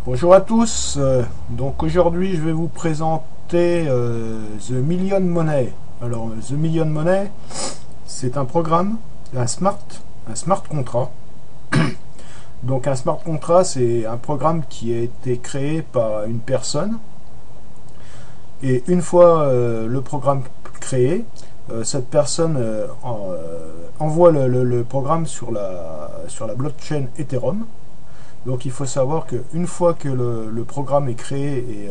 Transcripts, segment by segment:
Bonjour à tous, donc aujourd'hui je vais vous présenter The Million Money. Alors The Million Money, c'est un programme, un smart contract. Donc un smart contract, c'est un programme qui a été créé par une personne, et une fois le programme créé, cette personne envoie le programme sur la blockchain Ethereum. Donc il faut savoir qu'une fois que le programme est créé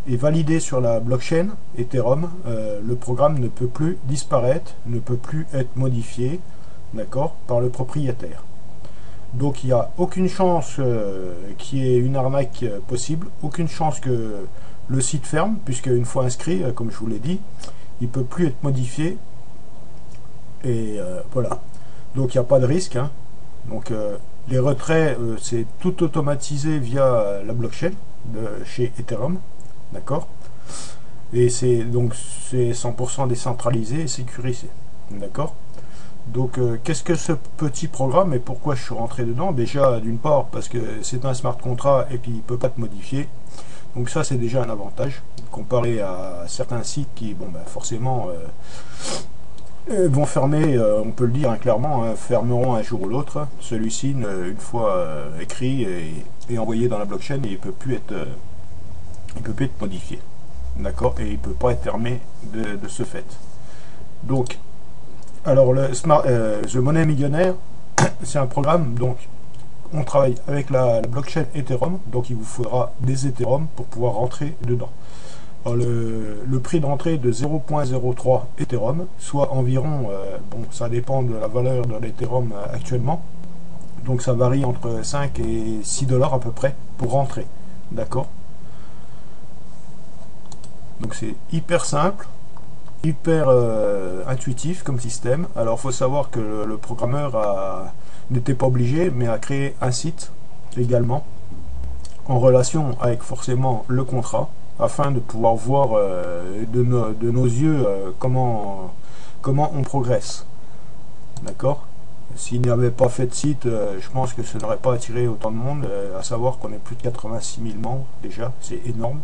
et validé sur la blockchain Ethereum, le programme ne peut plus disparaître, ne peut plus être modifié, d'accord, par le propriétaire. Donc il n'y a aucune chance qu'il y ait une arnaque possible, aucune chance que le site ferme, puisque une fois inscrit, comme je vous l'ai dit, il ne peut plus être modifié. Et voilà. Donc il n'y a pas de risque, hein. Donc les retraits, c'est tout automatisé via la blockchain de chez Ethereum, d'accord. Et c'est 100% décentralisé et sécurisé, d'accord. Donc qu'est-ce que ce petit programme et pourquoi je suis rentré dedans? Déjà d'une part parce que c'est un smart contract et puis il ne peut pas te modifier. Donc ça c'est déjà un avantage comparé à certains sites qui, bon ben forcément vont fermer, on peut le dire hein, clairement, hein, fermeront un jour ou l'autre. Celui-ci, une fois écrit et envoyé dans la blockchain, il peut plus être, il peut plus être modifié, d'accord, et il peut pas être fermé de ce fait. Donc, alors The Money Millionnaire, c'est un programme, donc on travaille avec la blockchain Ethereum, donc il vous faudra des Ethereum pour pouvoir rentrer dedans. Alors le prix d'entrée de 0.03 Ethereum, soit environ, bon ça dépend de la valeur de l'Ethereum actuellement, donc ça varie entre 5 et 6 dollars à peu près pour rentrer, d'accord. Donc c'est hyper simple, hyper intuitif comme système. Alors il faut savoir que le programmeur n'était pas obligé, mais a créé un site également en relation avec forcément le contrat, afin de pouvoir voir de nos yeux comment on progresse. D'accord. S'il n'y avait pas fait de site, je pense que ça n'aurait pas attiré autant de monde, à savoir qu'on est plus de 86 000 membres déjà, c'est énorme.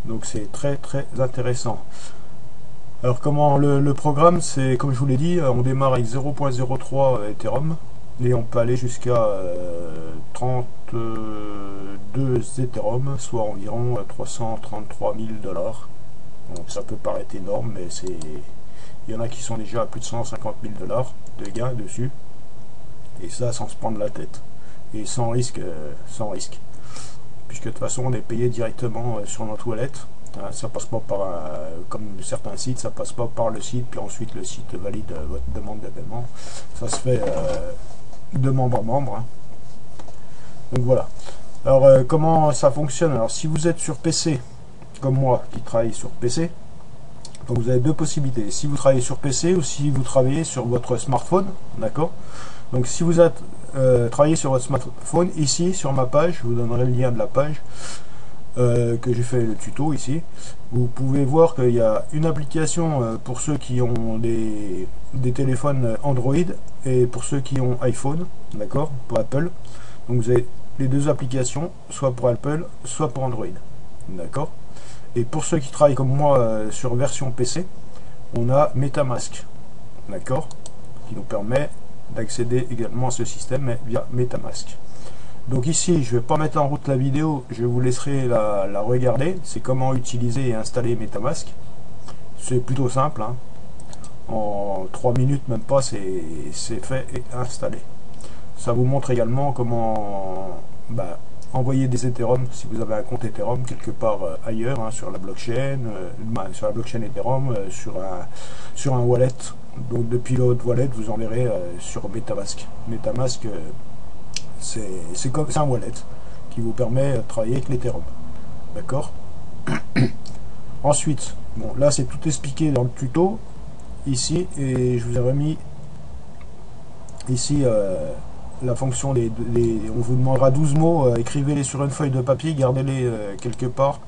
Donc c'est très très intéressant. Alors comment le programme, c'est comme je vous l'ai dit, on démarre avec 0.03 Ethereum et on peut aller jusqu'à 32 Ethereum, soit environ 333 000 dollars. Donc ça peut paraître énorme, mais il y en a qui sont déjà à plus de 150 000 dollars de gains dessus, et ça sans se prendre la tête et sans risque, puisque de toute façon on est payé directement sur notre wallet. Ça passe pas par comme certains sites, ça passe pas par le site puis ensuite le site valide votre demande de paiement. Ça se fait de membre à membre, hein. Donc voilà. Alors comment ça fonctionne? Alors si vous êtes sur PC comme moi qui travaille sur PC, donc vous avez deux possibilités: si vous travaillez sur PC ou si vous travaillez sur votre smartphone, d'accord. Donc si vous êtes travaillez sur votre smartphone, ici sur ma page, je vous donnerai le lien de la page que j'ai fait le tuto ici. Vous pouvez voir qu'il y a une application pour ceux qui ont des téléphones Android et pour ceux qui ont iPhone, d'accord, pour Apple. Donc vous avez les deux applications, soit pour Apple, soit pour Android, d'accord. Et pour ceux qui travaillent comme moi sur version PC, on a MetaMask, d'accord, qui nous permet d'accéder également à ce système mais via MetaMask. Donc ici, je ne vais pas mettre en route la vidéo, je vous laisserai la regarder. C'est comment utiliser et installer MetaMask. C'est plutôt simple, hein. En 3 minutes, même pas, c'est fait et installé. Ça vous montre également comment envoyer des Ethereum si vous avez un compte Ethereum quelque part ailleurs, hein, sur la blockchain, Ethereum, sur un wallet. Donc depuis l'autre wallet, vous enverrez sur MetaMask. MetaMask, c'est un wallet qui vous permet de travailler avec l'Ethereum, d'accord. Ensuite, bon là c'est tout expliqué dans le tuto ici, et je vous ai remis ici la fonction, on vous demandera 12 mots, écrivez-les sur une feuille de papier, gardez-les quelque part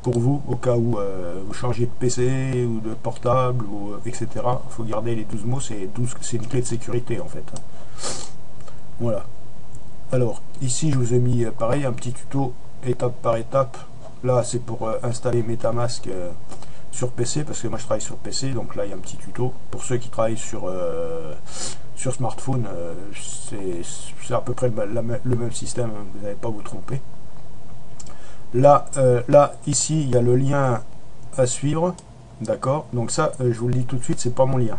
pour vous, au cas où vous changez de PC ou de portable, ou, etc. Il faut garder les 12 mots, c'est une clé de sécurité en fait. Voilà. Alors, ici, je vous ai mis, pareil, un petit tuto étape par étape. Là, c'est pour installer MetaMask sur PC, parce que moi, je travaille sur PC. Donc là, il y a un petit tuto. Pour ceux qui travaillent sur smartphone, c'est à peu près le même système. Vous n'allez pas vous tromper. Là, ici, il y a le lien à suivre. D'accord. Donc ça, je vous le dis tout de suite, c'est pas mon lien.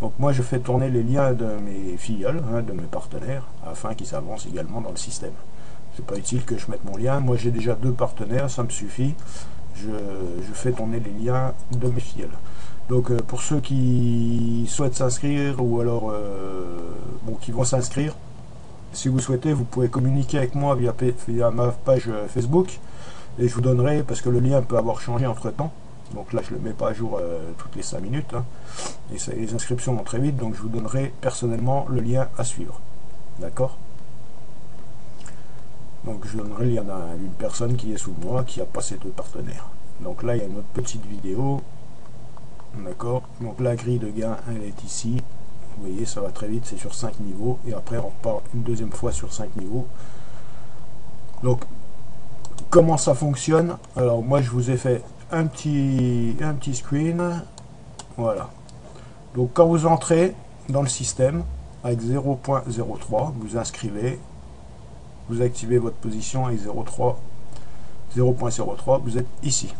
Donc moi je fais tourner les liens de mes filleuls, hein, de mes partenaires, afin qu'ils avancent également dans le système. C'est pas utile que je mette mon lien. Moi j'ai déjà 2 partenaires, ça me suffit. Je fais tourner les liens de mes filleuls. Donc pour ceux qui souhaitent s'inscrire ou alors bon, qui vont s'inscrire, si vous souhaitez, vous pouvez communiquer avec moi via ma page Facebook et je vous donnerai, parce que le lien peut avoir changé entre temps. Donc là, je ne le mets pas à jour toutes les 5 minutes. Hein. Et les inscriptions vont très vite, donc je vous donnerai personnellement le lien à suivre. D'accord? Donc je donnerai le lien d'une personne qui est sous moi, qui a pas ses 2 partenaires. Donc là, il y a une autre petite vidéo. D'accord? Donc la grille de gain, elle est ici. Vous voyez, ça va très vite, c'est sur 5 niveaux. Et après, on repart une deuxième fois sur 5 niveaux. Donc, comment ça fonctionne? Alors moi, je vous ai fait un petit screen, voilà. Donc quand vous entrez dans le système avec 0.03, vous inscrivez, vous activez votre position avec 0.03, vous êtes ici,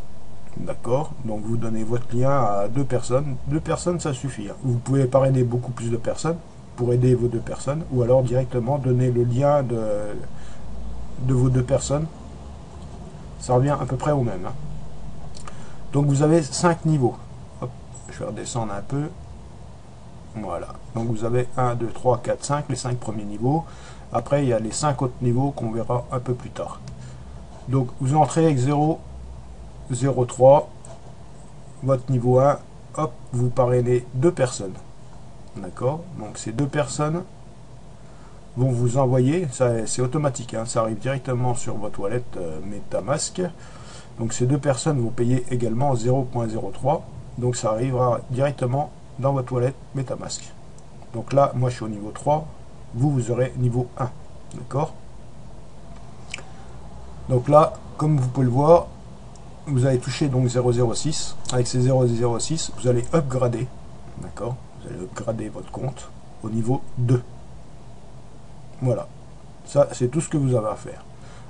d'accord. Donc vous donnez votre lien à 2 personnes. 2 personnes, ça suffit, hein. Vous pouvez parrainer beaucoup plus de personnes pour aider vos 2 personnes, ou alors directement donner le lien de vos 2 personnes. Ça revient à peu près au même, hein. Donc vous avez 5 niveaux. Hop, je vais redescendre un peu. Voilà. Donc vous avez 1, 2, 3, 4, 5, les 5 premiers niveaux. Après, il y a les 5 autres niveaux qu'on verra un peu plus tard. Donc vous entrez avec 0, 0, 3. Votre niveau 1, hop, vous parrainez 2 personnes. D'accord? Donc ces 2 personnes vont vous envoyer, c'est automatique, hein, ça arrive directement sur votre wallet MetaMask. Donc ces 2 personnes vont payer également 0.03. Donc ça arrivera directement dans votre wallet MetaMask. Donc là, moi je suis au niveau 3. Vous aurez niveau 1. D'accord? Donc là, comme vous pouvez le voir, vous allez toucher donc 0.06. Avec ces 0.06, vous allez upgrader. D'accord? Vous allez upgrader votre compte au niveau 2. Voilà. Ça, c'est tout ce que vous avez à faire.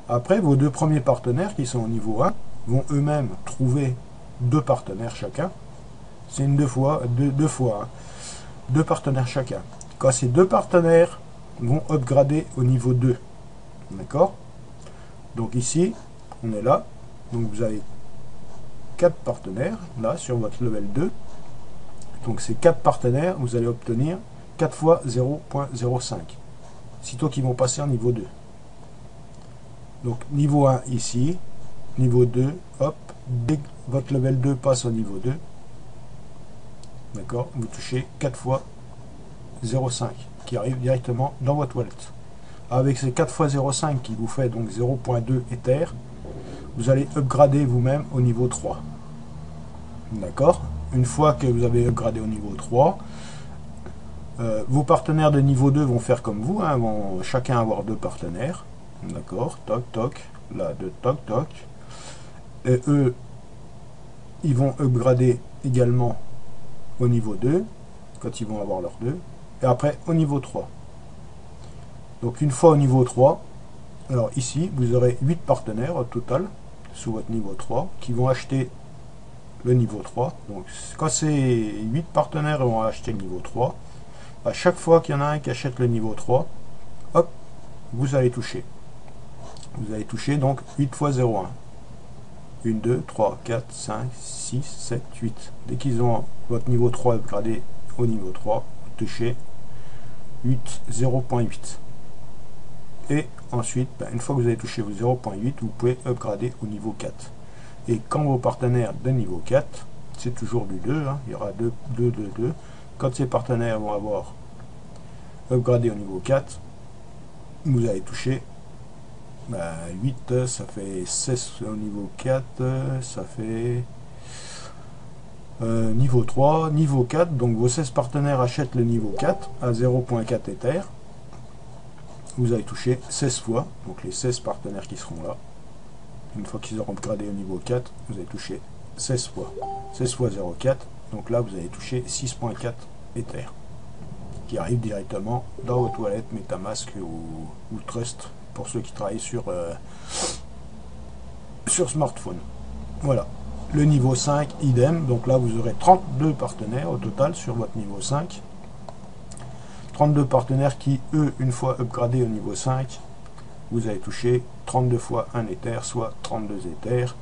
Après, vos 2 premiers partenaires qui sont au niveau 1 vont eux-mêmes trouver 2 partenaires chacun. C'est une deux fois, hein. 2 partenaires chacun. Quand ces 2 partenaires vont upgrader au niveau 2. D'accord? Donc ici, on est là. Donc vous avez 4 partenaires, là, sur votre level 2. Donc ces 4 partenaires, vous allez obtenir 4 fois 0.05. Sitôt qu'ils vont passer en niveau 2. Donc niveau 1 ici, niveau 2, hop, dès que votre level 2 passe au niveau 2, d'accord, vous touchez 4 fois 0.5 qui arrive directement dans votre wallet. Avec ces 4 fois 0.5 qui vous fait donc 0.2 Ether, vous allez upgrader vous-même au niveau 3. D'accord? Une fois que vous avez upgradé au niveau 3, vos partenaires de niveau 2 vont faire comme vous, hein, vont chacun avoir 2 partenaires. D'accord? Toc, toc. Là, 2 toc, toc. Et eux, ils vont upgrader également au niveau 2, quand ils vont avoir leurs 2. Et après, au niveau 3. Donc, une fois au niveau 3, alors ici, vous aurez 8 partenaires au total, sous votre niveau 3, qui vont acheter le niveau 3. Donc, quand ces 8 partenaires vont acheter le niveau 3, à chaque fois qu'il y en a un qui achète le niveau 3, hop, vous allez toucher. Vous allez toucher donc 8 fois 0,1. 1, 2, 3, 4, 5, 6, 7, 8. Dès qu'ils ont votre niveau 3 upgradé au niveau 3, vous touchez 0.8. Et ensuite, une fois que vous avez touché vos 0.8, vous pouvez upgrader au niveau 4. Et quand vos partenaires de niveau 4, c'est toujours du 2, hein, il y aura 2, 2, 2, 2. Quand ces partenaires vont avoir upgradé au niveau 4, vous allez toucher 8, ça fait 16 au niveau 4, ça fait niveau 3, niveau 4, donc vos 16 partenaires achètent le niveau 4 à 0.4 Ether. vous allez toucher 16 fois, donc les 16 partenaires qui seront là. Une fois qu'ils auront upgradé au niveau 4, vous allez toucher 16 fois. 16 fois 0,4, donc là vous allez toucher 6.4 Ether, qui arrive directement dans vos toilettes MetaMask ou Trust, pour ceux qui travaillent sur smartphone. Voilà. Le niveau 5, idem, donc là vous aurez 32 partenaires au total sur votre niveau 5. 32 partenaires qui, eux, une fois upgradés au niveau 5, vous allez toucher 32 fois 1 Ether, soit 32 Ethers.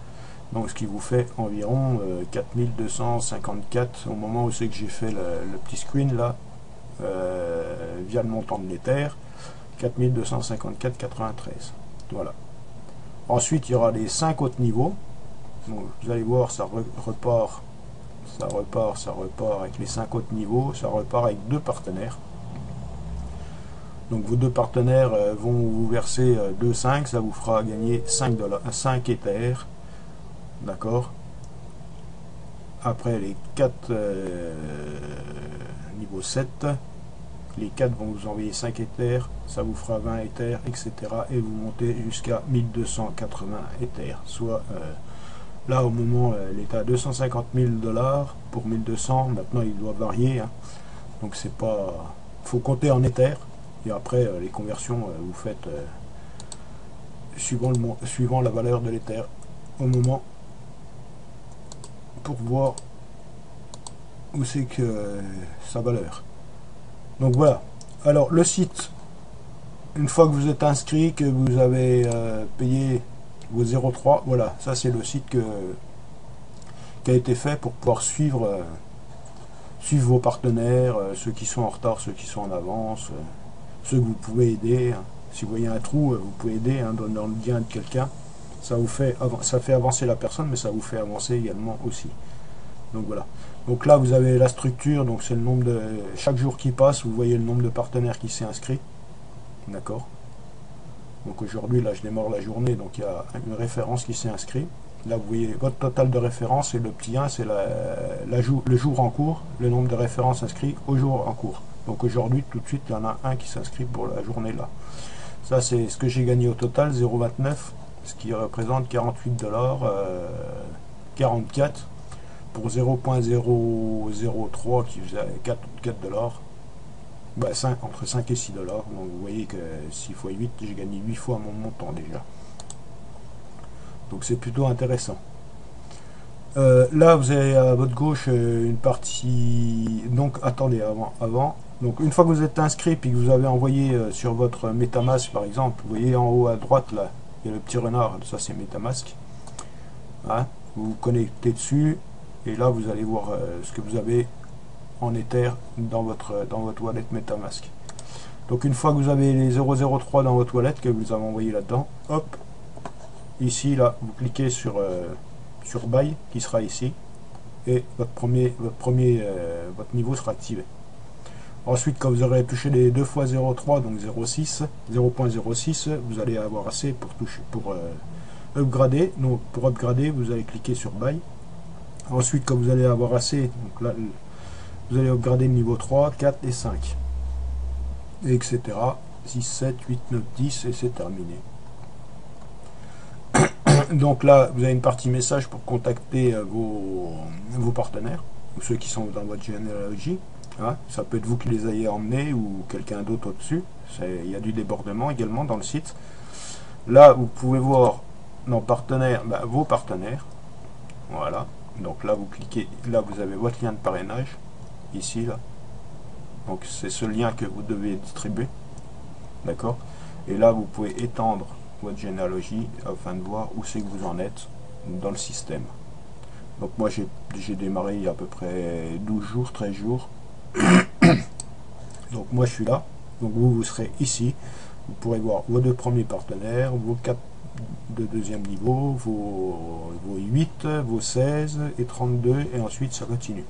Donc ce qui vous fait environ 4254 au moment où c'est que j'ai fait le petit screen là, via le montant de l'Ether, 4254,93. Voilà. Ensuite, il y aura les 5 autres niveaux. Donc, vous allez voir, ça repart avec les 5 autres niveaux, ça repart avec 2 partenaires. Donc vos 2 partenaires vont vous verser 2,5, ça vous fera gagner 5 Ethers. D'accord. Après les 4 niveau 7, les 4 vont vous envoyer 5 Ethers, ça vous fera 20 Ethers, etc. Et vous montez jusqu'à 1280 Ethers. Soit là au moment, il est à 250 000 $ pour 1200. Maintenant il doit varier. Hein. Donc c'est pas. Faut compter en Ethers. Et après, les conversions, vous faites suivant la valeur de l'Ether au moment, pour voir où c'est que sa valeur. Donc voilà. Alors le site, une fois que vous êtes inscrit, que vous avez payé vos 0,3, voilà, ça c'est le site qui a été fait pour pouvoir suivre vos partenaires, ceux qui sont en retard, ceux qui sont en avance. Ceux que vous pouvez aider, hein. Si vous voyez un trou, vous pouvez aider, hein, dans le lien de quelqu'un. Ça fait avancer la personne, mais ça vous fait avancer également aussi. Donc voilà. Donc là, vous avez la structure, donc c'est le nombre de. Chaque jour qui passe, vous voyez le nombre de partenaires qui s'est inscrit. D'accord. Donc aujourd'hui, là, je démarre la journée, donc il y a une référence qui s'est inscrite. Là, vous voyez votre total de références, et le petit 1, c'est le jour en cours, le nombre de références inscrites au jour en cours. Donc aujourd'hui, tout de suite, il y en a un qui s'inscrit pour la journée là. Ça, c'est ce que j'ai gagné au total, 0,29, ce qui représente 48 $, 44 pour 0,003 qui faisait 4 $. Bah, entre 5 et 6 $. Donc vous voyez que 6 fois 8, j'ai gagné 8 fois mon montant déjà. Donc c'est plutôt intéressant. Là, vous avez à votre gauche une partie. Donc, attendez, avant. Donc, une fois que vous êtes inscrit puis que vous avez envoyé sur votre MetaMask, par exemple, vous voyez en haut à droite là, il y a le petit renard. Ça, c'est MetaMask. Hein, vous vous connectez dessus et là, vous allez voir ce que vous avez en Ether dans votre wallet MetaMask. Donc, une fois que vous avez les 0,03 dans votre wallet que vous avez envoyé là-dedans, hop, ici là, vous cliquez sur Buy qui sera ici et votre niveau sera activé. Ensuite, quand vous aurez touché les 2 fois 0,3, donc 0.06, vous allez avoir assez pour upgrader. Donc pour upgrader, vous allez cliquer sur Buy. Ensuite, quand vous allez avoir assez, donc là, vous allez upgrader le niveau 3, 4 et 5, et etc. 6, 7, 8, 9, 10 et c'est terminé. Donc là, vous avez une partie message pour contacter vos partenaires, ou ceux qui sont dans votre généalogie. Hein, ça peut être vous qui les ayez emmenés ou quelqu'un d'autre au-dessus. Il y a du débordement également dans le site. Là, vous pouvez voir dans partenaires, vos partenaires. Voilà. Donc là, vous cliquez, là vous avez votre lien de parrainage, ici, là. Donc c'est ce lien que vous devez distribuer. D'accord. Et là, vous pouvez étendre votre généalogie afin de voir où c'est que vous en êtes dans le système. Donc moi j'ai démarré il y a à peu près 12 jours, 13 jours. Donc moi je suis là. Donc vous serez ici. Vous pourrez voir vos 2 premiers partenaires, vos 4 de deuxième niveau, vos 8, vos 16 et 32 et ensuite ça continue.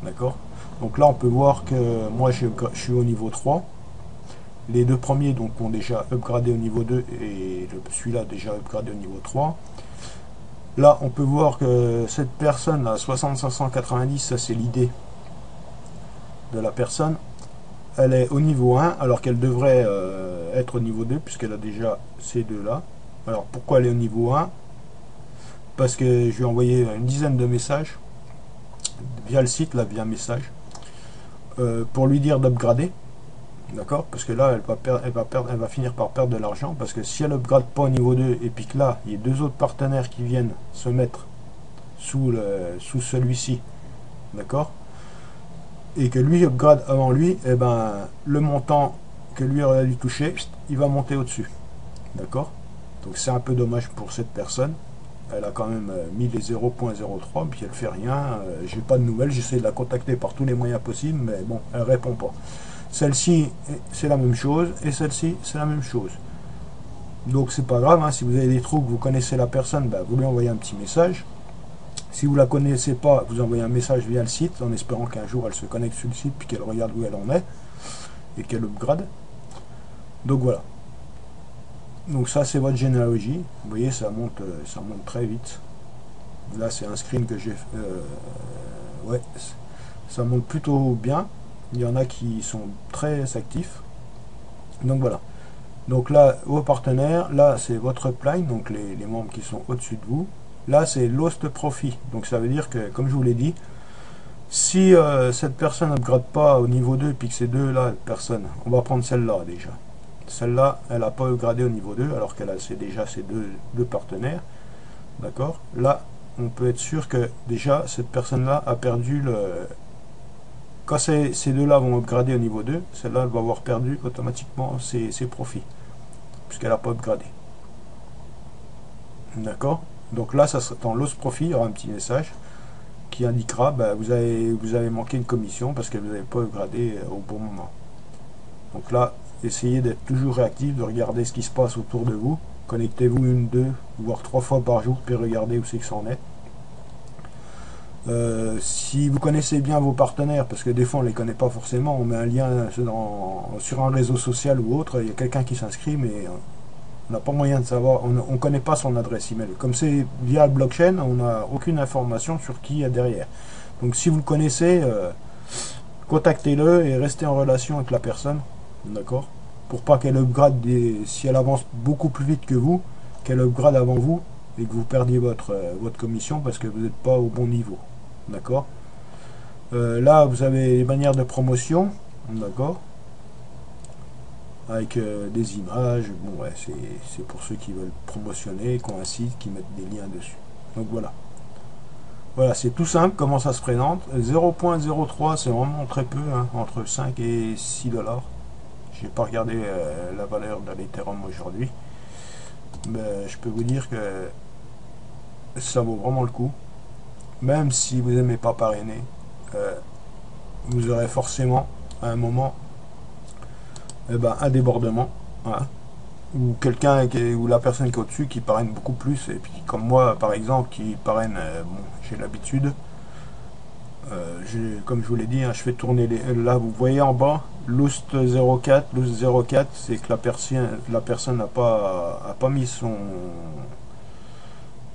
D'accord. Donc là on peut voir que moi je suis au niveau 3. Les 2 premiers donc ont déjà upgradé au niveau 2 et celui-là déjà upgradé au niveau 3. Là, on peut voir que cette personne là, 6590, ça c'est l'idée de la personne. elle est au niveau 1 alors qu'elle devrait être au niveau 2 puisqu'elle a déjà ces deux là. Alors pourquoi elle est au niveau 1? Parce que je lui ai envoyé une dizaine de messages via le site, là, via message, pour lui dire d'upgrader. D'accord? Parce que là, elle va finir par perdre de l'argent. Parce que si elle upgrade pas au niveau 2 et puis que là, il y a deux autres partenaires qui viennent se mettre sous celui-ci, d'accord? Et que lui upgrade avant lui, et ben le montant que lui aurait dû toucher, il va monter au-dessus. D'accord? Donc c'est un peu dommage pour cette personne. Elle a quand même mis les 0.03, puis elle fait rien. J'ai pas de nouvelles, j'essaie de la contacter par tous les moyens possibles, mais bon, elle répond pas. Celle-ci, c'est la même chose, et celle-ci, c'est la même chose. Donc c'est pas grave, hein, si vous avez des trous, que vous connaissez la personne, ben, vous lui envoyez un petit message. Si vous la connaissez pas, vous envoyez un message via le site, en espérant qu'un jour elle se connecte sur le site, puis qu'elle regarde où elle en est, et qu'elle upgrade. Donc voilà. Donc ça c'est votre généalogie. Vous voyez, ça monte très vite. Là c'est un screen que j'ai ouais, ça monte plutôt bien. Il y en a qui sont très actifs. Donc voilà. Donc là, vos partenaires, là c'est votre upline, donc les membres qui sont au-dessus de vous. Là c'est Lost Profit. Donc ça veut dire que, comme je vous l'ai dit, si cette personne n'upgrade pas au niveau 2, puis que ces deux-là, personne, on va prendre celle-là déjà. Celle-là, elle n'a pas upgradé au niveau 2, alors qu'elle a déjà ses deux partenaires. D'accord? Là, on peut être sûr que déjà, cette personne-là a perdu le... Quand ces deux-là vont upgrader au niveau 2, celle-là, elle va avoir perdu automatiquement ses profits, puisqu'elle n'a pas upgradé. D'accord? Donc là, ça sera dans Lost Profit, il y aura un petit message qui indiquera bah, vous avez manqué une commission parce que vous n'avez pas upgradé au bon moment. Donc là, essayez d'être toujours réactif, de regarder ce qui se passe autour de vous. Connectez-vous une, deux, voire 3 fois par jour, puis regardez où c'est que ça en est. Si vous connaissez bien vos partenaires, parce que des fois on ne les connaît pas forcément, on met un lien sur un réseau social ou autre, il y a quelqu'un qui s'inscrit, mais on n'a pas moyen de savoir, on ne connaît pas son adresse email. Comme c'est via le blockchain, on n'a aucune information sur qui il y a derrière. Donc si vous le connaissez, contactez-le et restez en relation avec la personne, d'accord? Pour pas qu'elle upgrade, si elle avance beaucoup plus vite que vous, qu'elle upgrade avant vous et que vous perdiez votre commission parce que vous n'êtes pas au bon niveau, d'accord? Là, vous avez les bannières de promotion, d'accord? Avec des images, bon ouais, c'est pour ceux qui veulent promotionner, qui ont un site, qui mettent des liens dessus. Donc voilà. Voilà, c'est tout simple comment ça se présente. 0.03, c'est vraiment très peu, hein, entre 5 et 6 dollars. J'ai pas regardé la valeur de l'Ethereum aujourd'hui, mais je peux vous dire que ça vaut vraiment le coup. Même si vous n'aimez pas parrainer, vous aurez forcément à un moment un débordement, hein, ou quelqu'un ou la personne qui est au-dessus qui parraine beaucoup plus, et puis comme moi par exemple qui parraine, bon, j'ai l'habitude, comme je vous l'ai dit, hein, je fais tourner là vous voyez en bas Lost 04, Lost 04, c'est que la personne n'a pas mis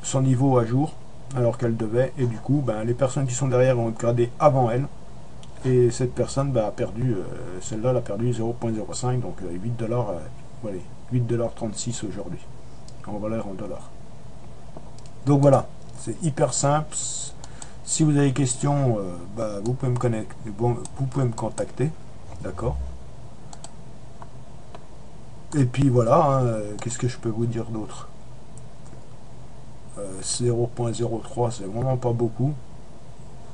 son niveau à jour alors qu'elle devait, et du coup ben, les personnes qui sont derrière ont upgradé avant elle, et cette personne ben, a perdu, celle-là elle a perdu 0.05, donc 8 dollars, voilà, 8,36 $ aujourd'hui en valeur en dollars. Donc voilà, c'est hyper simple. Si vous avez des questions, bah, vous pouvez me contacter, d'accord? Et puis voilà, hein, qu'est-ce que je peux vous dire d'autre? 0.03, c'est vraiment pas beaucoup.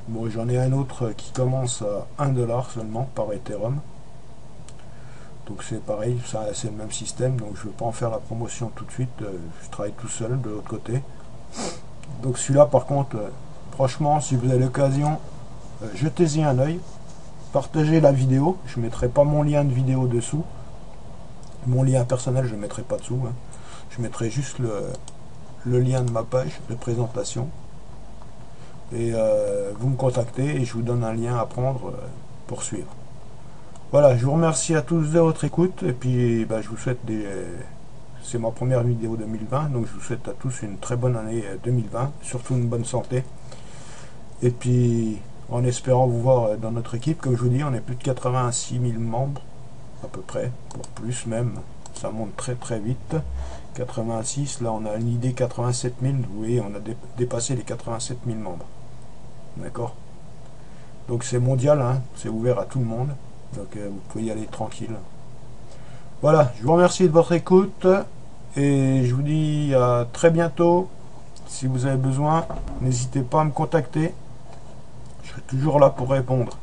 Bon, j'en ai un autre qui commence à 1 dollar seulement par Ethereum. Donc c'est pareil, c'est le même système, donc je ne vais pas en faire la promotion tout de suite, je travaille tout seul de l'autre côté. Donc celui-là par contre, franchement, si vous avez l'occasion, jetez-y un œil, partagez la vidéo, je ne mettrai pas mon lien de vidéo dessous, mon lien personnel je ne le mettrai pas dessous, hein. Je mettrai juste le lien de ma page de présentation, et vous me contactez et je vous donne un lien à prendre pour suivre. Voilà, je vous remercie à tous de votre écoute, et puis bah, je vous souhaite c'est ma première vidéo 2020, donc je vous souhaite à tous une très bonne année 2020, surtout une bonne santé. Et puis en espérant vous voir dans notre équipe. Comme je vous dis, on est plus de 86 000 membres, à peu près, pour plus même. Ça monte très très vite. 86, là on a une idée 87 000, vous voyez, on a dépassé les 87 000 membres. D'accord? Donc c'est mondial, hein, c'est ouvert à tout le monde. Donc vous pouvez y aller tranquille. Voilà, je vous remercie de votre écoute et je vous dis à très bientôt. Si vous avez besoin, n'hésitez pas à me contacter. Je serai toujours là pour répondre.